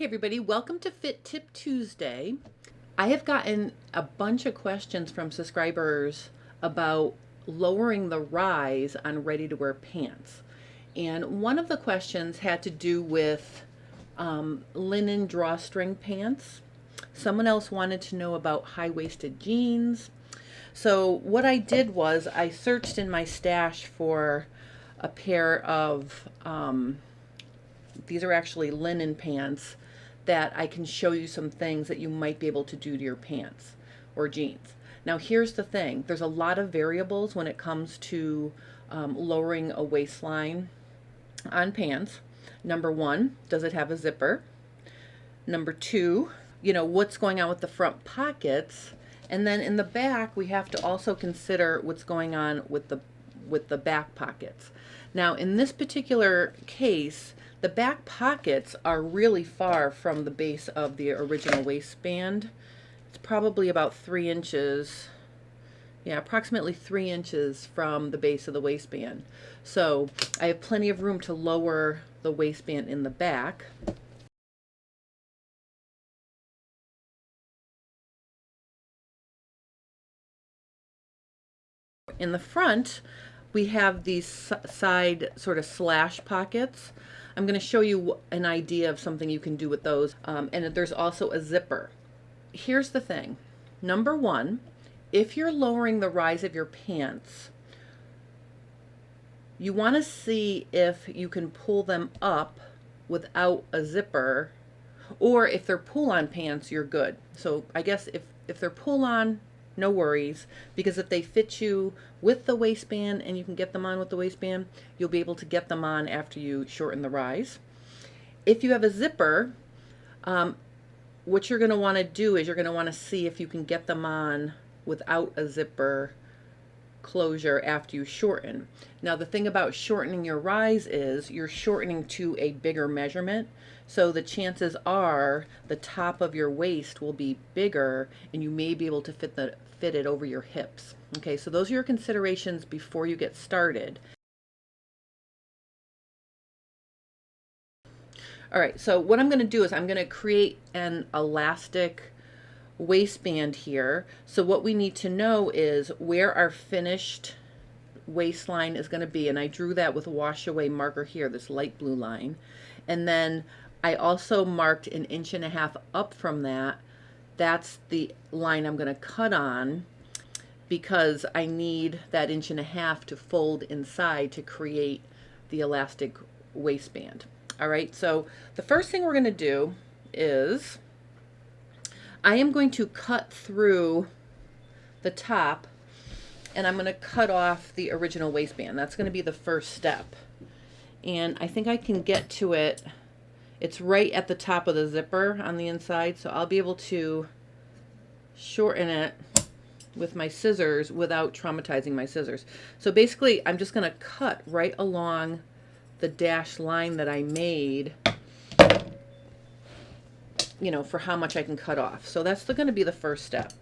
Hey everybody, welcome to Fit Tip Tuesday. I have gotten a bunch of questions from subscribers about lowering the rise on ready-to-wear pants. And one of the questions had to do with linen drawstring pants. Someone else wanted to know about high-waisted jeans. So what I did was I searched in my stash for a pair of, these are actually linen pants that I can show you some things that you might be able to do to your pants or jeans. Now here's the thing, there's a lot of variables when it comes to lowering a waistline on pants. Number one, does it have a zipper? Number two, what's going on with the front pockets? And then in the back, we have to also consider what's going on with the back pockets. Now in this particular case, the back pockets are really far from the base of the original waistband. It's probably about 3 inches. Yeah, approximately 3 inches from the base of the waistband. So I have plenty of room to lower the waistband in the back. In the front, we have these side sort of slash pockets. I'm going to show you an idea of something you can do with those. And there's also a zipper. Here's the thing. Number one, if you're lowering the rise of your pants, you want to see if you can pull them up without a zipper, or if they're pull-on pants, you're good. So I guess if they're pull-on, no worries, because if they fit you with the waistband and you can get them on with the waistband, you'll be able to get them on after you shorten the rise. If you have a zipper, what you're going to want to do is you're going to want to see if you can get them on without a zipper closure after you shorten. Now the thing about shortening your rise is you're shortening to a bigger measurement, so the chances are the top of your waist will be bigger and you may be able to fit it over your hips. Okay, so those are your considerations before you get started. All right, so what I'm going to do is I'm going to create an elastic waistband here. So what we need to know is where our finished waistline is going to be, and I drew that with a wash away marker here, this light blue line. And then I also marked 1.5 inches up from that. That's the line I'm going to cut on, because I need that 1.5 inches to fold inside to create the elastic waistband. All right, so the first thing we're going to do is I am going to cut through the top, and I'm going to cut off the original waistband. That's going to be the first step. And I think I can get to it. It's right at the top of the zipper on the inside, so I'll be able to shorten it with my scissors without traumatizing my scissors. So basically, I'm just going to cut right along the dashed line that I made, for how much I can cut off. So that's going to be the first step.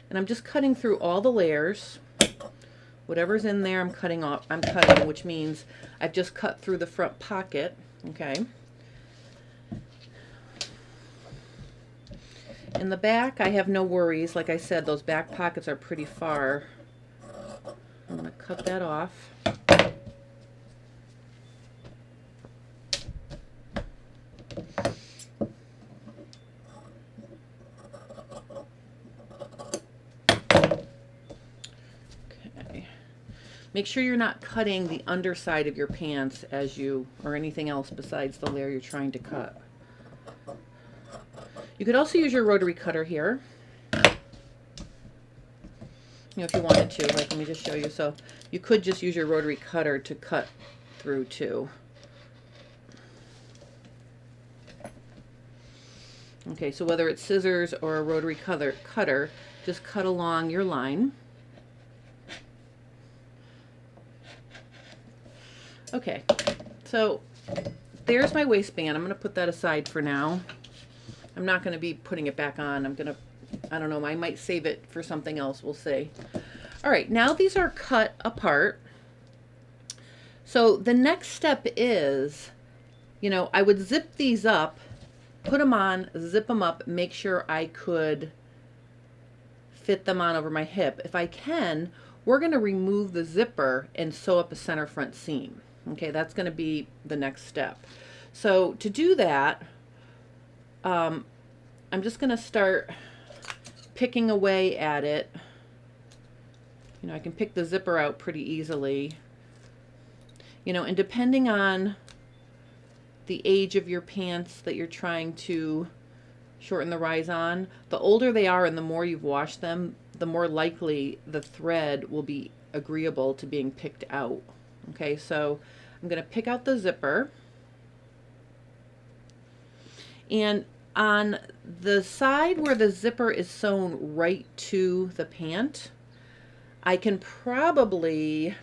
And I'm just cutting through all the layers. Whatever's in there, I'm cutting, which means I've just cut through the front pocket. Okay. In the back, I have no worries. Like I said, those back pockets are pretty far. I'm going to cut that off. Okay. Make sure you're not cutting the underside of your pants or anything else besides the layer you're trying to cut. You could also use your rotary cutter here, if you wanted to. Like, let me just show you. So you could just use your rotary cutter to cut through too. Okay, so whether it's scissors or a rotary cutter, just cut along your line. Okay, so there's my waistband. I'm going to put that aside for now. I'm not going to be putting it back on. I don't know, I might save it for something else. We'll see. All right, now these are cut apart. So the next step is, I would zip these up, put them on, zip them up, make sure I could fit them on over my hip. If I can, we're going to remove the zipper and sew up a center front seam. Okay, that's going to be the next step. So to do that, I'm just going to start picking away at it. I can pick the zipper out pretty easily. And depending on the age of your pants that you're trying to shorten the rise on, the older they are and the more you've washed them, the more likely the thread will be agreeable to being picked out. Okay, so I'm going to pick out the zipper. And on the side where the zipper is sewn right to the pant, I can probably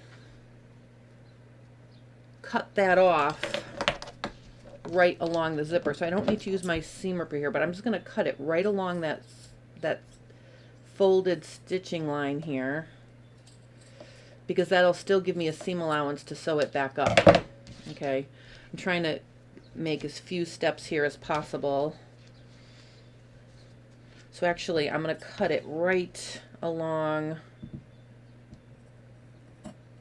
cut that off right along the zipper. So I don't need to use my seam ripper here, but I'm just going to cut it right along that folded stitching line here, because that'll still give me a seam allowance to sew it back up. Okay, I'm trying to make as few steps here as possible. So actually I'm going to cut it right along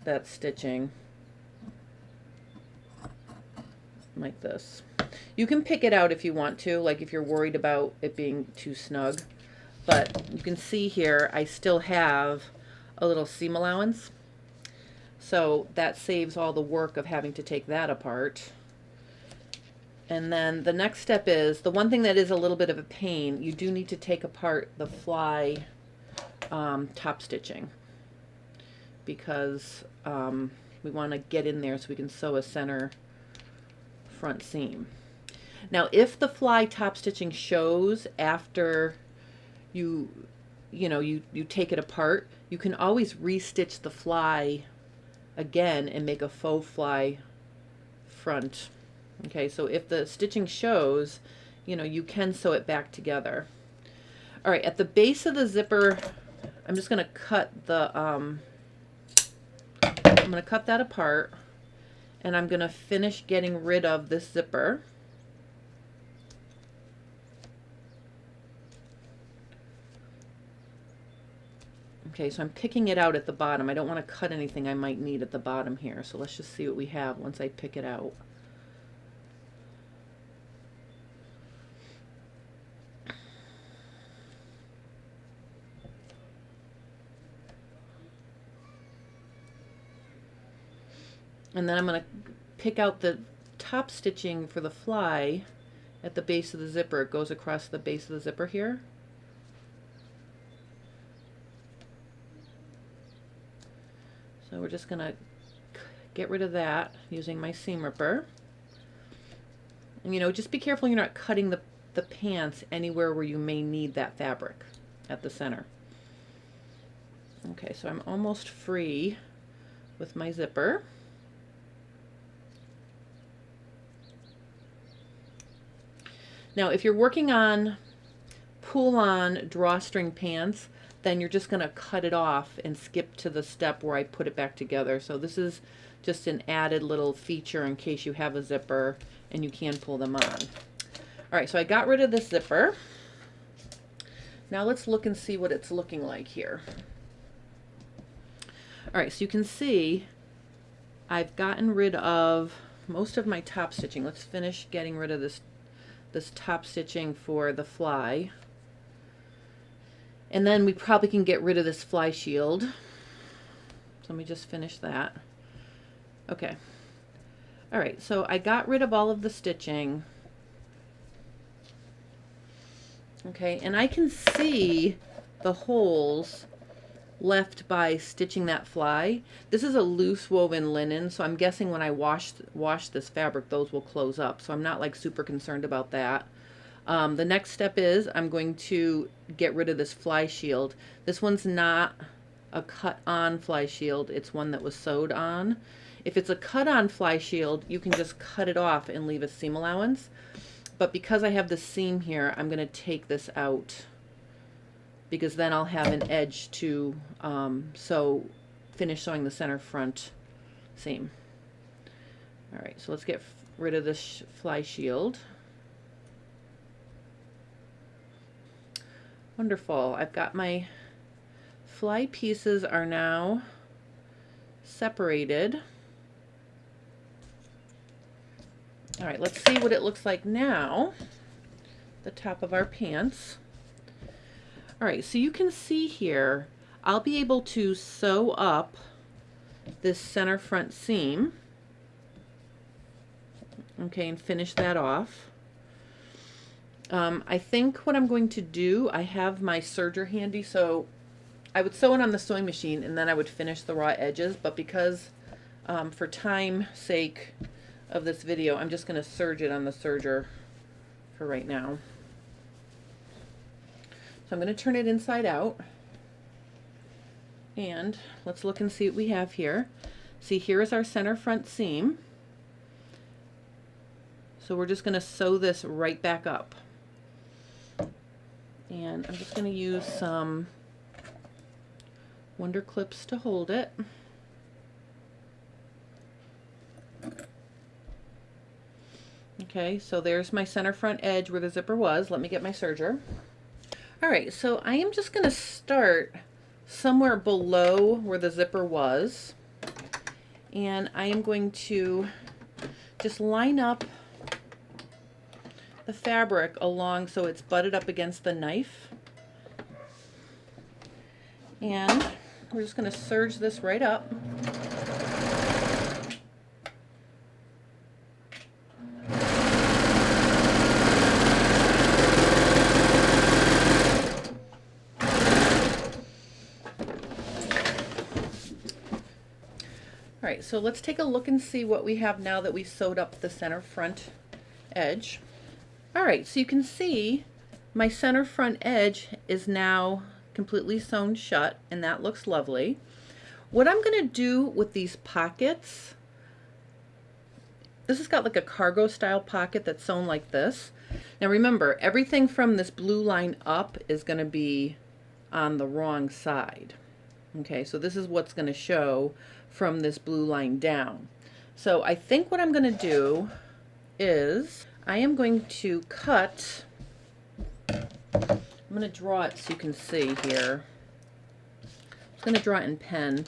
that stitching like this. You can pick it out if you want to, like if you're worried about it being too snug, but you can see here I still have a little seam allowance, so that saves all the work of having to take that apart. And then the next step is, the one thing that is a little bit of a pain, you do need to take apart the fly top stitching, because we want to get in there so we can sew a center front seam. Now if the fly top stitching shows after you take it apart, you can always restitch the fly again and make a faux fly front. Okay, so if the stitching shows, you can sew it back together. All right, at the base of the zipper, I'm just going to cut the I'm going to cut that apart, and I'm going to finish getting rid of this zipper. Okay, so I'm picking it out at the bottom. I don't want to cut anything I might need at the bottom here, so let's just see what we have once I pick it out. And then I'm going to pick out the top stitching for the fly at the base of the zipper. It goes across the base of the zipper here. So we're just going to get rid of that using my seam ripper. And just be careful you're not cutting the pants anywhere where you may need that fabric at the center. Okay, so I'm almost free with my zipper. Now, if you're working on pull-on drawstring pants, then you're just going to cut it off and skip to the step where I put it back together. So this is just an added little feature in case you have a zipper and you can pull them on. All right, so I got rid of this zipper. Now let's look and see what it's looking like here. All right, so you can see I've gotten rid of most of my top stitching. Let's finish getting rid of this top stitching for the fly. And then we probably can get rid of this fly shield. So let me just finish that. Okay. All right, so I got rid of all of the stitching. Okay, and I can see the holes left by stitching that fly. This is a loose woven linen, so I'm guessing when I wash this fabric, those will close up. So I'm not like super concerned about that. The next step is I'm going to get rid of this fly shield. This one's not a cut-on fly shield. It's one that was sewed on. If it's a cut-on fly shield, you can just cut it off and leave a seam allowance. But because I have the seam here, I'm going to take this out because then I'll have an edge to finish sewing the center front seam. All right, so let's get rid of this fly shield. Wonderful. I've got my fly pieces are now separated. All right, let's see what it looks like now, the top of our pants. All right, so you can see here, I'll be able to sew up this center front seam, okay, and finish that off. I think what I'm going to do, I have my serger handy, so I would sew it on the sewing machine and then I would finish the raw edges, but because for time's sake of this video, I'm just going to serge it on the serger for right now. So I'm going to turn it inside out, and let's look and see what we have here. See, here is our center front seam. So we're just going to sew this right back up. And I'm just going to use some Wonder Clips to hold it. Okay, so there's my center front edge where the zipper was. Let me get my serger. All right, so I am just going to start somewhere below where the zipper was, and I am going to just line up the fabric along so it's butted up against the knife, and we're just going to serge this right up. All right, so let's take a look and see what we have now that we sewed up the center front edge. All right, so you can see my center front edge is now completely sewn shut, and that looks lovely. What I'm going to do with these pockets, this has got like a cargo style pocket that's sewn like this. Now remember, everything from this blue line up is going to be on the wrong side. Okay, so this is what's going to show from this blue line down. So I think what I'm going to do is I am going to cut, I'm going to draw it so you can see here. I'm going to draw it in pen.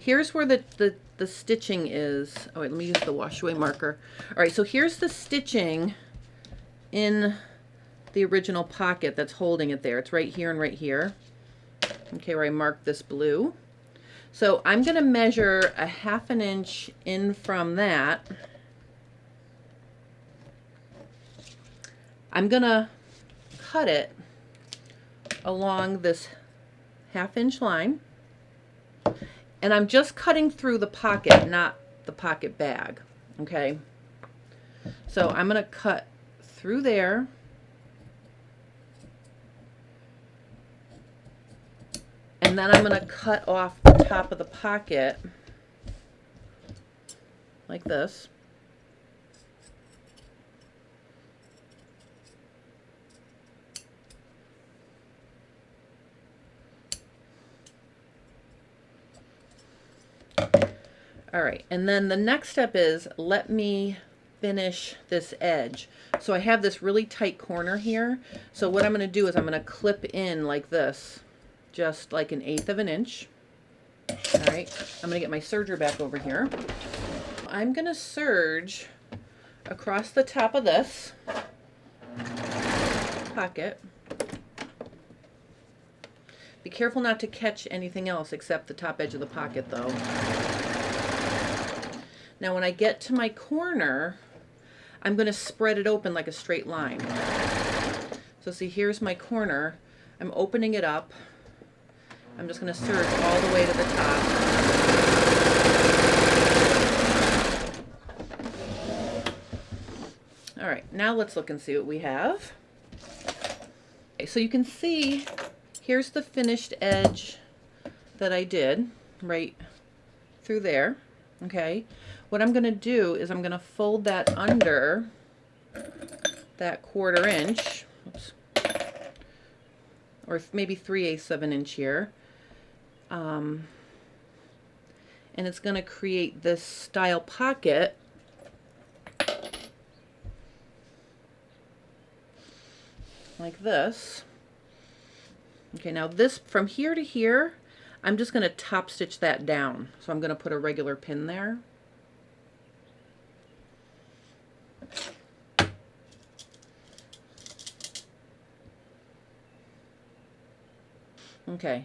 Here's where the stitching is. Oh wait, let me use the wash away marker. All right, so here's the stitching in the original pocket that's holding it there. It's right here and right here. Okay, where I marked this blue. So I'm going to measure a 1/2 inch in from that. I'm going to cut it along this 1/2 inch line. And I'm just cutting through the pocket, not the pocket bag. Okay. So I'm going to cut through there. And then I'm going to cut off the top of the pocket like this. All right, and then the next step is let me finish this edge. So I have this really tight corner here. So what I'm going to do is I'm going to clip in like this, just like 1/8 inch. All right, I'm going to get my serger back over here. I'm going to serge across the top of this pocket. Be careful not to catch anything else except the top edge of the pocket though. Now when I get to my corner, I'm going to spread it open like a straight line. So see, here's my corner. I'm opening it up. I'm just going to serge all the way to the top. All right, now let's look and see what we have. Okay, so you can see here's the finished edge that I did right through there. Okay, what I'm going to do is I'm going to fold that under that 1/4 inch. Oops. or maybe 3/8 of an inch here. And it's going to create this style pocket like this. Okay, now this from here to here, I'm just going to top stitch that down. So I'm going to put a regular pin there. Okay.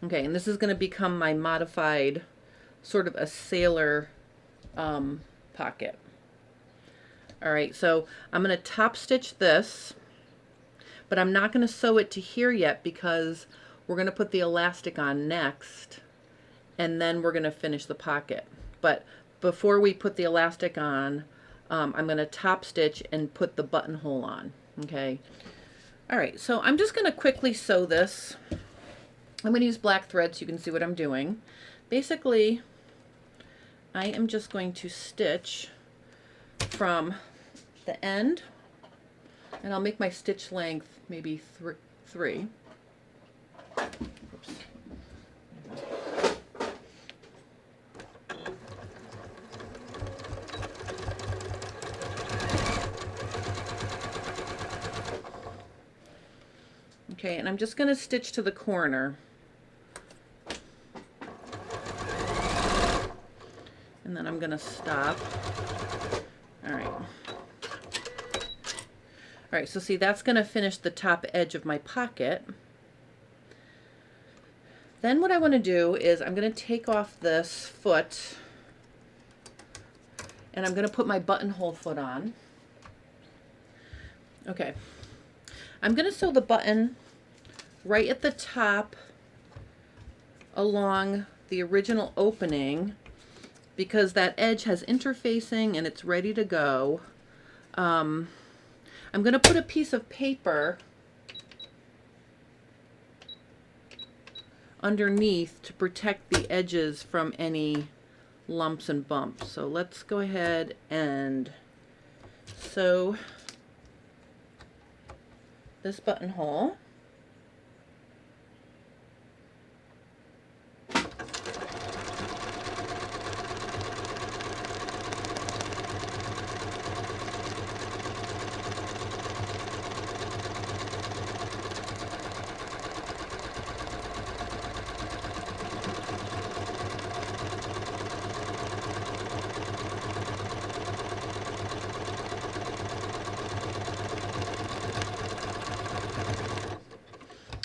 Okay, and this is going to become my modified sort of a sailor pocket. All right, so I'm going to top stitch this, but I'm not going to sew it to here yet because we're going to put the elastic on next, and then we're going to finish the pocket. But before we put the elastic on, I'm going to top stitch and put the buttonhole on. Okay. All right, so I'm just going to quickly sew this. I'm going to use black thread so you can see what I'm doing. Basically, I am just going to stitch from the end, and I'll make my stitch length maybe three. Oops. Okay, and I'm just going to stitch to the corner. And then I'm going to stop. All right. All right, so see, that's going to finish the top edge of my pocket. Then what I want to do is I'm going to take off this foot, and I'm going to put my buttonhole foot on. Okay. I'm going to sew the button right at the top along the original opening, because that edge has interfacing and it's ready to go. I'm going to put a piece of paper underneath to protect the edges from any lumps and bumps. So let's go ahead and sew this buttonhole.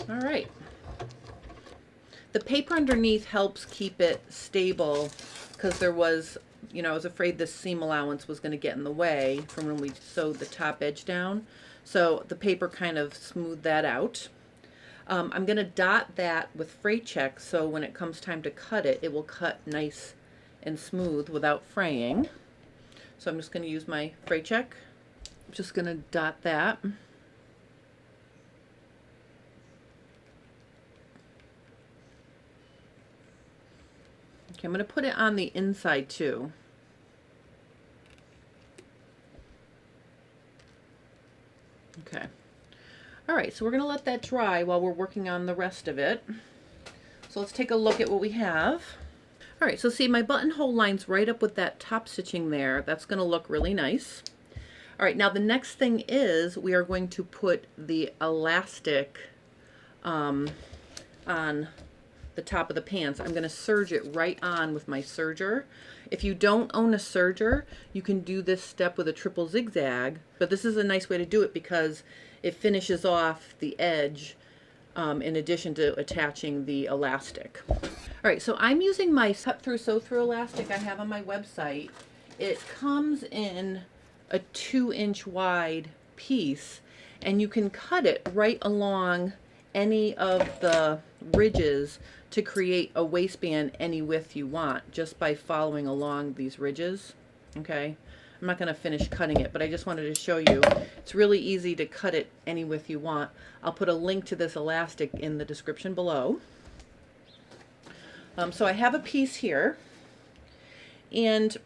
All right. The paper underneath helps keep it stable because there was, you know, I was afraid this seam allowance was going to get in the way from when we sewed the top edge down. So the paper kind of smoothed that out. I'm going to dot that with fray check so when it comes time to cut it, it will cut nice and smooth without fraying. So I'm just going to use my fray check. I'm just going to dot that. Okay, I'm going to put it on the inside too. Okay. All right, so we're going to let that dry while we're working on the rest of it. So let's take a look at what we have. All right, so see, my buttonhole lines right up with that top stitching there. That's going to look really nice. All right, now the next thing is we are going to put the elastic on the top of the pants. I'm going to serge it right on with my serger. If you don't own a serger, you can do this step with a triple zigzag, but this is a nice way to do it because it finishes off the edge in addition to attaching the elastic. All right, so I'm using my cut through sew through elastic I have on my website. It comes in a 2-inch wide piece, and you can cut it right along any of the ridges to create a waistband any width you want just by following along these ridges. Okay, I'm not going to finish cutting it, but I just wanted to show you it's really easy to cut it any width you want. I'll put a link to this elastic in the description below. So I have a piece here, and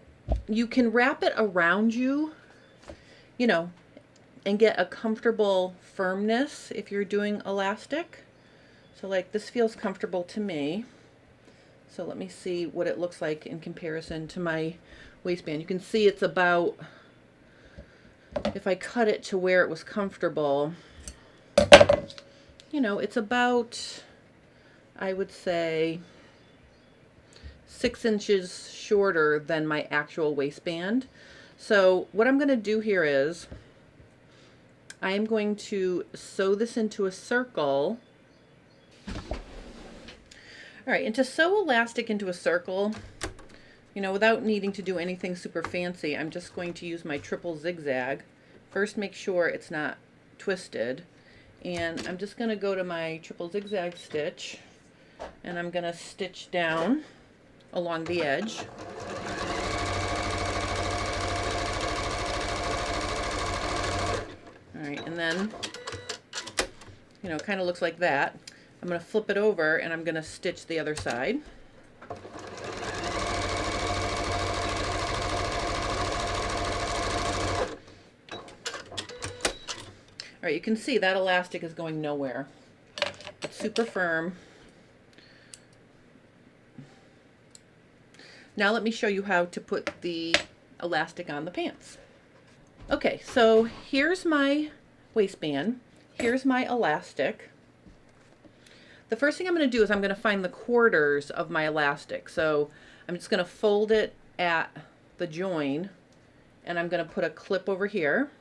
you can wrap it around you, you know, and get a comfortable firmness if you're doing elastic. So like this feels comfortable to me. So let me see what it looks like in comparison to my waistband. You can see it's about, if I cut it to where it was comfortable, you know, it's about, I would say, 6 inches shorter than my actual waistband. So what I'm going to do here is I am going to sew this into a circle. All right, and to sew elastic into a circle, you know, without needing to do anything super fancy, I'm just going to use my triple zigzag. First, make sure it's not twisted. And I'm just going to go to my triple zigzag stitch, and I'm going to stitch down along the edge. All right, and then, you know, it kind of looks like that. I'm going to flip it over and I'm going to stitch the other side. All right, you can see that elastic is going nowhere. It's super firm. Now let me show you how to put the elastic on the pants. Okay, so here's my waistband. Here's my elastic. The first thing I'm going to do is I'm going to find the quarters of my elastic. So I'm just going to fold it at the join, and I'm going to put a clip over here.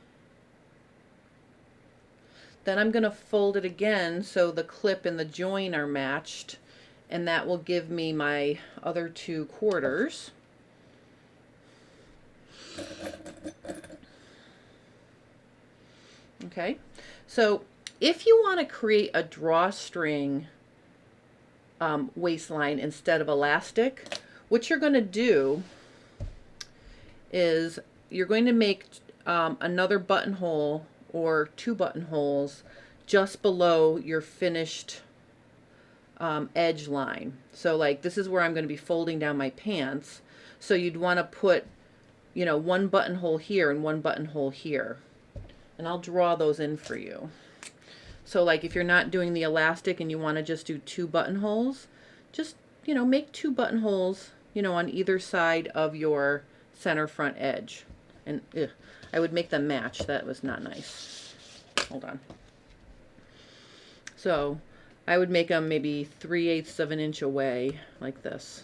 Then I'm going to fold it again so the clip and the join are matched, and that will give me my other 2 quarters. Okay, so if you want to create a drawstring waistline instead of elastic, what you're going to do is you're going to make another buttonhole or 2 buttonholes just below your finished edge line. So like this is where I'm going to be folding down my pants. So you'd want to put, you know, 1 buttonhole here and 1 buttonhole here. And I'll draw those in for you. So like if you're not doing the elastic and you want to just do 2 buttonholes, just, you know, make 2 buttonholes, you know, on either side of your center front edge. And I would make them match. That was not nice. Hold on. So I would make them maybe 3/8 of an inch away like this.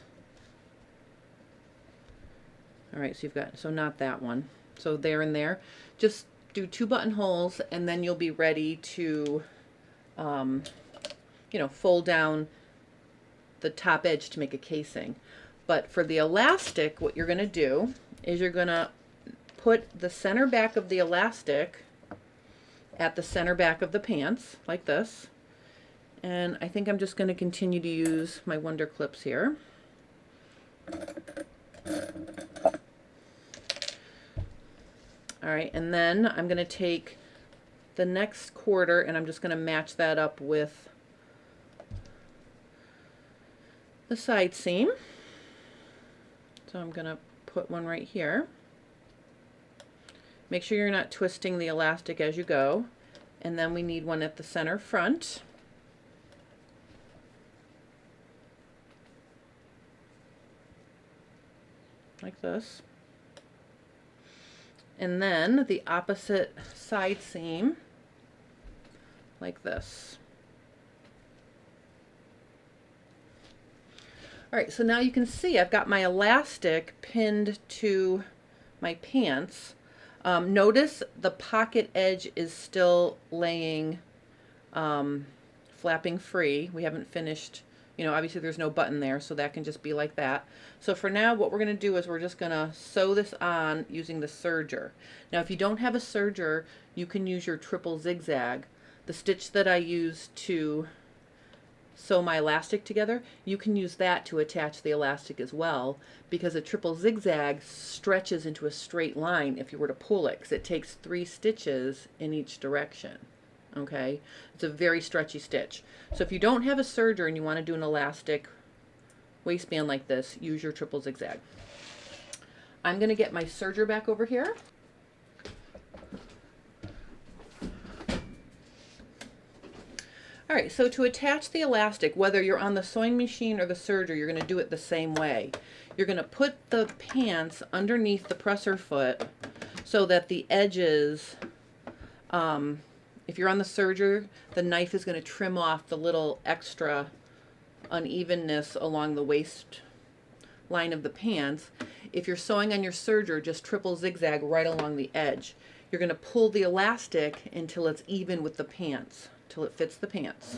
All right, so you've got, so not that one. So there and there. Just do 2 buttonholes, and then you'll be ready to, you know, fold down the top edge to make a casing. But for the elastic, what you're going to do is you're going to put the center back of the elastic at the center back of the pants, like this. And I think I'm just going to continue to use my Wonder Clips here. All right, and then I'm going to take the next quarter and I'm just going to match that up with the side seam. So I'm going to put one right here. Make sure you're not twisting the elastic as you go. And then we need one at the center front. Like this. And then the opposite side seam, like this. All right, so now you can see I've got my elastic pinned to my pants. Notice the pocket edge is still laying, flapping free. We haven't finished, you know, obviously there's no button there, so that can just be like that. So for now, what we're going to do is we're just going to sew this on using the serger. Now, if you don't have a serger, you can use your triple zigzag. The stitch that I use to sew my elastic together, you can use that to attach the elastic as well, because a triple zigzag stretches into a straight line if you were to pull it, because it takes 3 stitches in each direction. Okay, it's a very stretchy stitch. So if you don't have a serger and you want to do an elastic waistband like this, use your triple zigzag. I'm going to get my serger back over here. All right, so to attach the elastic, whether you're on the sewing machine or the serger, you're going to do it the same way. You're going to put the pants underneath the presser foot so that the edges, if you're on the serger, the knife is going to trim off the little extra unevenness along the waist line of the pants. If you're sewing on your serger, just triple zigzag right along the edge. You're going to pull the elastic until it's even with the pants, till it fits the pants.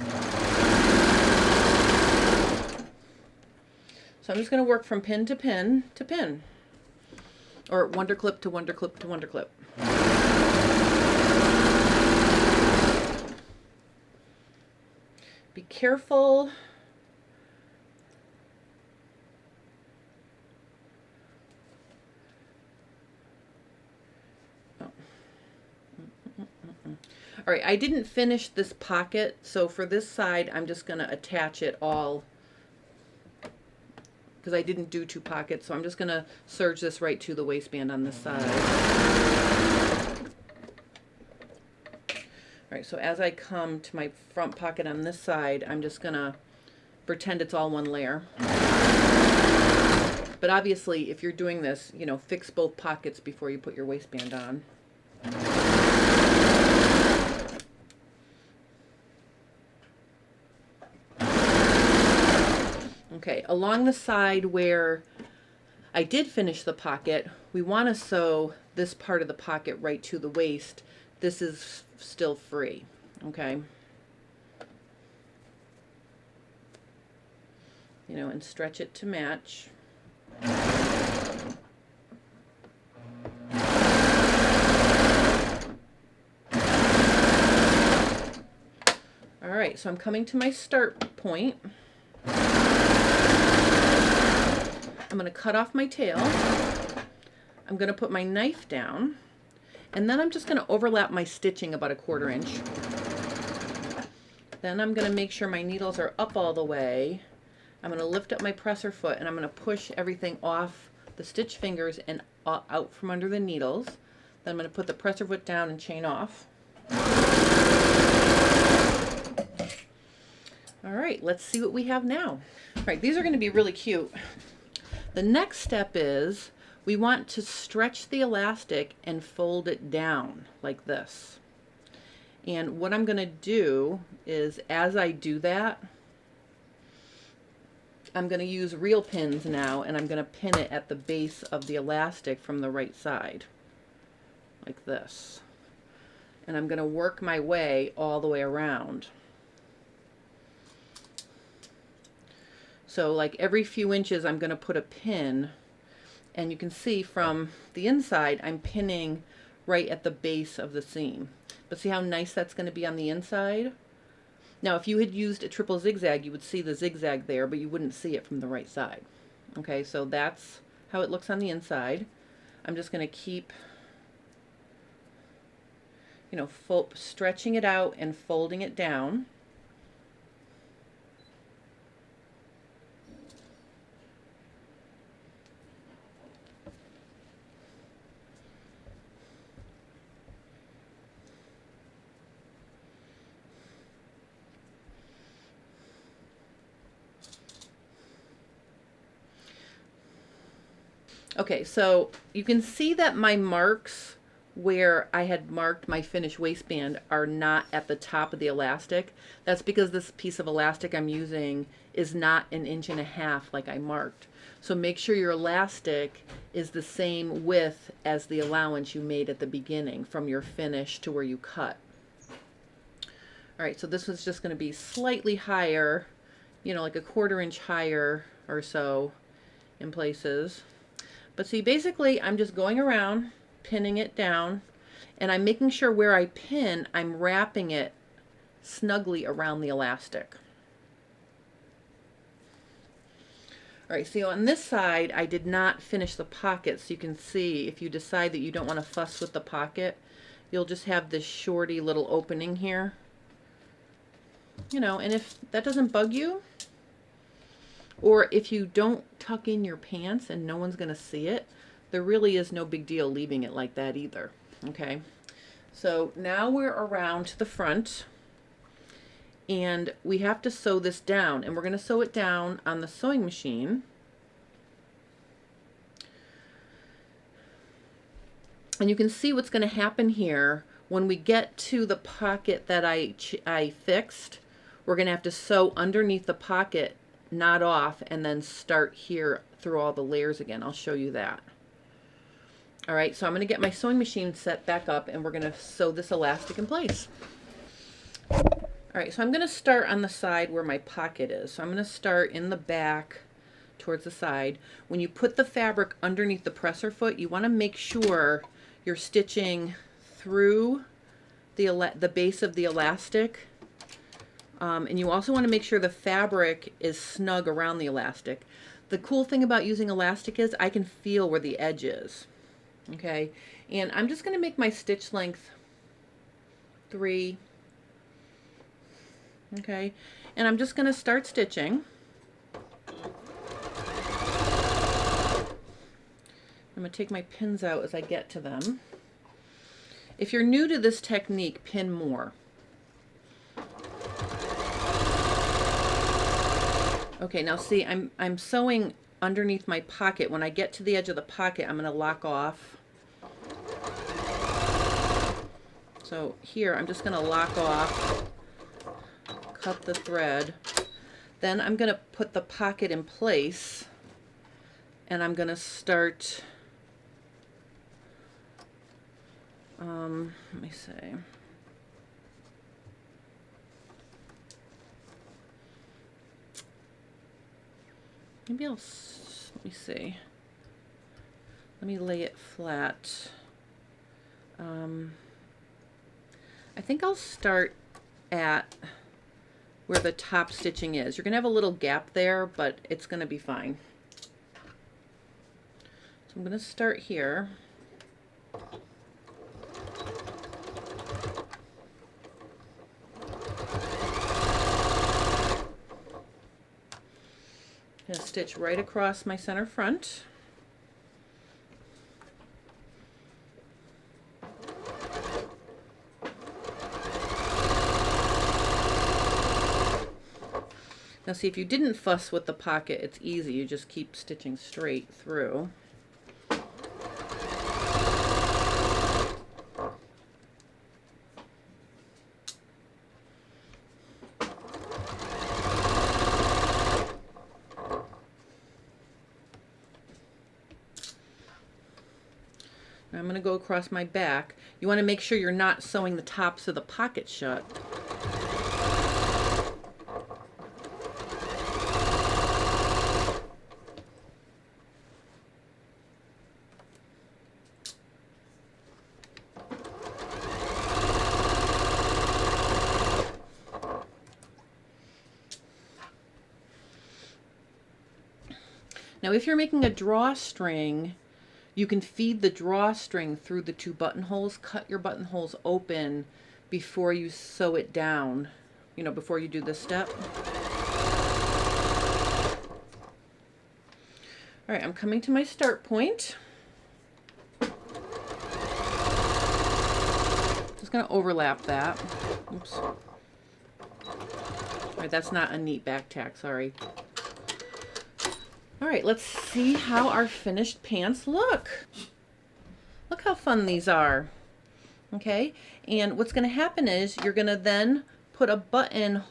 So I'm just going to work from pin to pin to pin, or wonder clip to wonder clip to wonder clip. Be careful. All right, I didn't finish this pocket, so for this side, I'm just going to attach it all because I didn't do two pockets, so I'm just going to serge this right to the waistband on this side. All right, so as I come to my front pocket on this side, I'm just going to pretend it's all one layer. But obviously, if you're doing this, you know, fix both pockets before you put your waistband on. Okay, along the side where I did finish the pocket, we want to sew this part of the pocket right to the waist. This is still free, okay? You know, and stretch it to match. All right, so I'm coming to my start point. I'm going to cut off my tail. I'm going to put my knife down, and then I'm just going to overlap my stitching about 1/4 inch. Then I'm going to make sure my needles are up all the way. I'm going to lift up my presser foot, and I'm going to push everything off the stitch fingers and out from under the needles. Then I'm going to put the presser foot down and chain off. All right, let's see what we have now. All right, these are going to be really cute. The next step is we want to stretch the elastic and fold it down like this. And what I'm going to do is, as I do that, I'm going to use reel pins now, and I'm going to pin it at the base of the elastic from the right side, like this. And I'm going to work my way all the way around. So like every few inches I'm going to put a pin, and you can see from the inside I'm pinning right at the base of the seam. But see how nice that's going to be on the inside? Now if you had used a triple zigzag, you would see the zigzag there, but you wouldn't see it from the right side. Okay, so that's how it looks on the inside. I'm just going to keep, you know, stretching it out and folding it down. Okay, so you can see that my marks where I had marked my finished waistband are not at the top of the elastic. That's because this piece of elastic I'm using is not 1.5 inches like I marked. So make sure your elastic is the same width as the allowance you made at the beginning from your finish to where you cut. All right, so this was just going to be slightly higher, you know, like 1/4 inch higher or so in places. But see, basically I'm just going around pinning it down, and I'm making sure where I pin, I'm wrapping it snugly around the elastic. All right, so on this side I did not finish the pocket, so you can see if you decide that you don't want to fuss with the pocket, you'll just have this shorty little opening here. You know, and if that doesn't bug you, or if you don't tuck in your pants and no one's going to see it, there really is no big deal leaving it like that either. Okay, so now we're around to the front, And we have to sew this down, and we're going to sew it down on the sewing machine. And you can see what's going to happen here. When we get to the pocket that I fixed, we're going to have to sew underneath the pocket, knot off, and then start here through all the layers again. I'll show you that. All right, so I'm going to get my sewing machine set back up, and we're going to sew this elastic in place. All right, so I'm going to start on the side where my pocket is. So I'm going to start in the back towards the side. When you put the fabric underneath the presser foot, you want to make sure you're stitching through the base of the elastic. And you also want to make sure the fabric is snug around the elastic. The cool thing about using elastic is I can feel where the edge is. Okay, and I'm just going to make my stitch length 3. Okay, and I'm just going to start stitching. I'm going to take my pins out as I get to them. If you're new to this technique, pin more. Okay, now see, I'm sewing underneath my pocket. When I get to the edge of the pocket, I'm going to lock off. So here, I'm just going to lock off, cut the thread. Then I'm going to put the pocket in place, and I'm going to start, let me see. Maybe let me see. Let me lay it flat. I think I'll start at where the top stitching is. You're going to have a little gap there, but it's going to be fine. So I'm going to start here. I'm going to stitch right across my center front. Now see, if you didn't fuss with the pocket, it's easy. You just keep stitching straight through. Now I'm going to go across my back. You want to make sure you're not sewing the tops of the pocket shut. Now if you're making a drawstring, you can feed the drawstring through the 2 buttonholes. Cut your buttonholes open before you sew it down, you know, before you do this step. All right, I'm coming to my start point. Just going to overlap that. Oops. All right, that's not a neat back tack, sorry. All right, let's see how our finished pants look. Look how fun these are. Okay, and what's going to happen is you're going to then put a button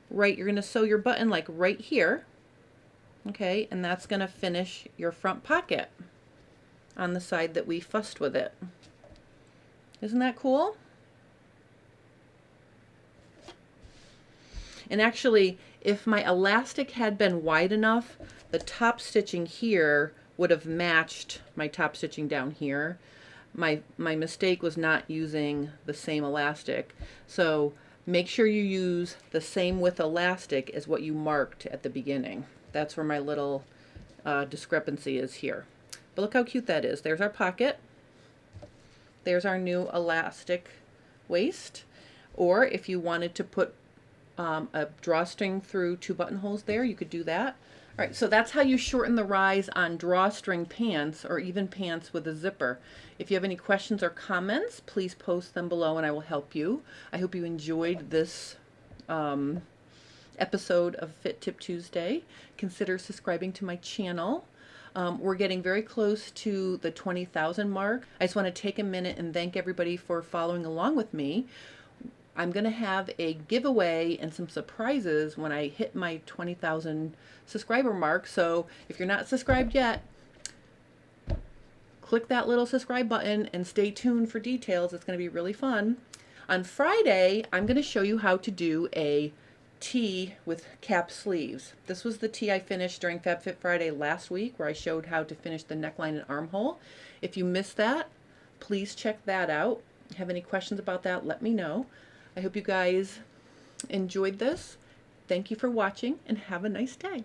right, you're going to sew your button like right here. Okay, and that's going to finish your front pocket on the side that we fussed with it. Isn't that cool? And actually, if my elastic had been wide enough, the top stitching here would have matched my top stitching down here. My mistake was not using the same elastic. So make sure you use the same width elastic as what you marked at the beginning. That's where my little discrepancy is here. But look how cute that is. There's our pocket. There's our new elastic waist. Or if you wanted to put a drawstring through 2 buttonholes there, you could do that. All right, so that's how you shorten the rise on drawstring pants or even pants with a zipper. If you have any questions or comments, please post them below and I will help you. I hope you enjoyed this episode of Fit Tip Tuesday. Consider subscribing to my channel. We're getting very close to the 20,000 mark. I just want to take a minute and thank everybody for following along with me. I'm going to have a giveaway and some surprises when I hit my 20,000 subscriber mark. So if you're not subscribed yet, click that little subscribe button and stay tuned for details. It's going to be really fun. On Friday, I'm going to show you how to do a tee with cap sleeves. This was the tee I finished during FabFit Friday last week, where I showed how to finish the neckline and armhole. If you missed that, please check that out. Have any questions about that, let me know. I hope you guys enjoyed this. Thank you for watching and have a nice day.